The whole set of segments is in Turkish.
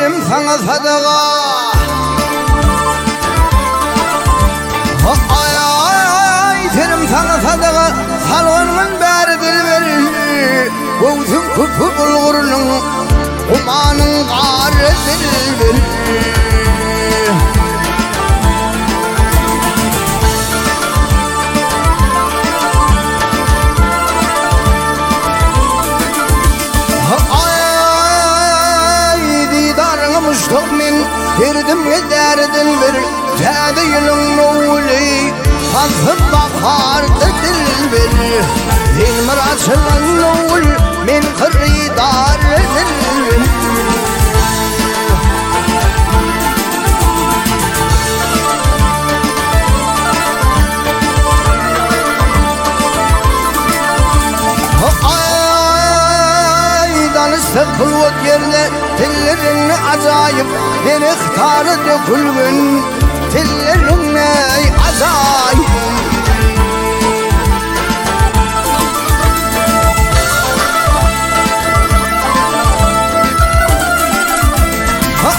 verim sana sadaka. Ay verim sana sadaka. Salonun beri dil verir. Boğdun kupu bulgurunun umanın ağrı dil verir. Derdim derdin bir tedilin nuli Fazıl bakardı dil bir Dilmir açılan nul min kırıdar dil bir Kılvat yerine tillerin acayip bir ihtarı dökülmün tillerin acayip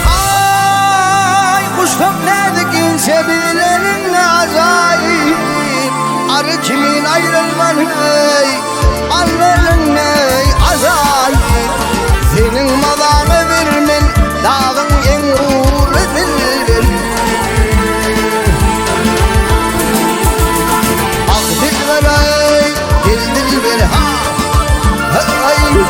ay kuşum nerede kimse bilenin acayip arı kimin ayrılmanın anların acayip senin madanı vermen dağın en uğurlu dildir Ak dilber ay gel dilber ha ay ay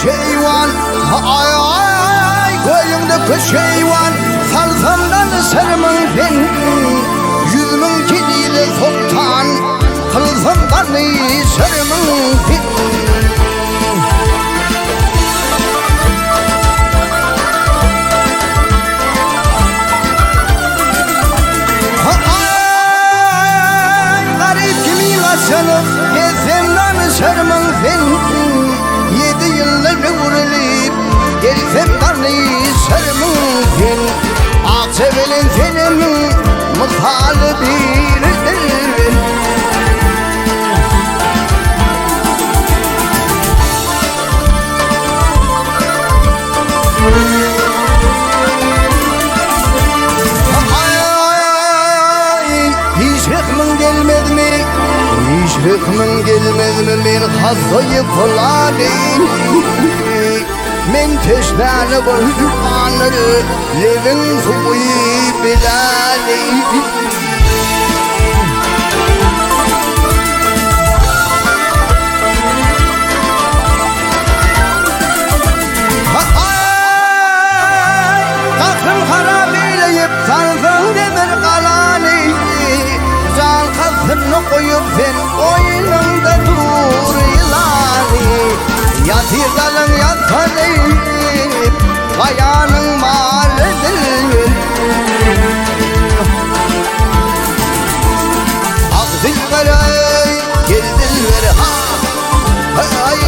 Şeyvan, ay ay koyumda köşeyvan Salsamdan sarımın ben Yüzümün kediyle soktan Kılsamdan sarımın ben Ay garip kimin aşanı Gezemden sarımın ben 7 yıllar vurulip Gerisem tanrıyı sarımın Aksevelin senin Mıkhalı bir dilbir Hiç hükmün gelmedi mi? Hiç hükmün gelmedi mi? Bir hastayı kullanayım Men teşnani bulmanları Levin suyu bilani Kalkın harabeyleyip Salsın demir kalani Can kalsını koyup sen Oyununda dur yılani Yatır dalın yatsanı Kayanın mahalledir Ak dilber ay gel dilber ha ay ay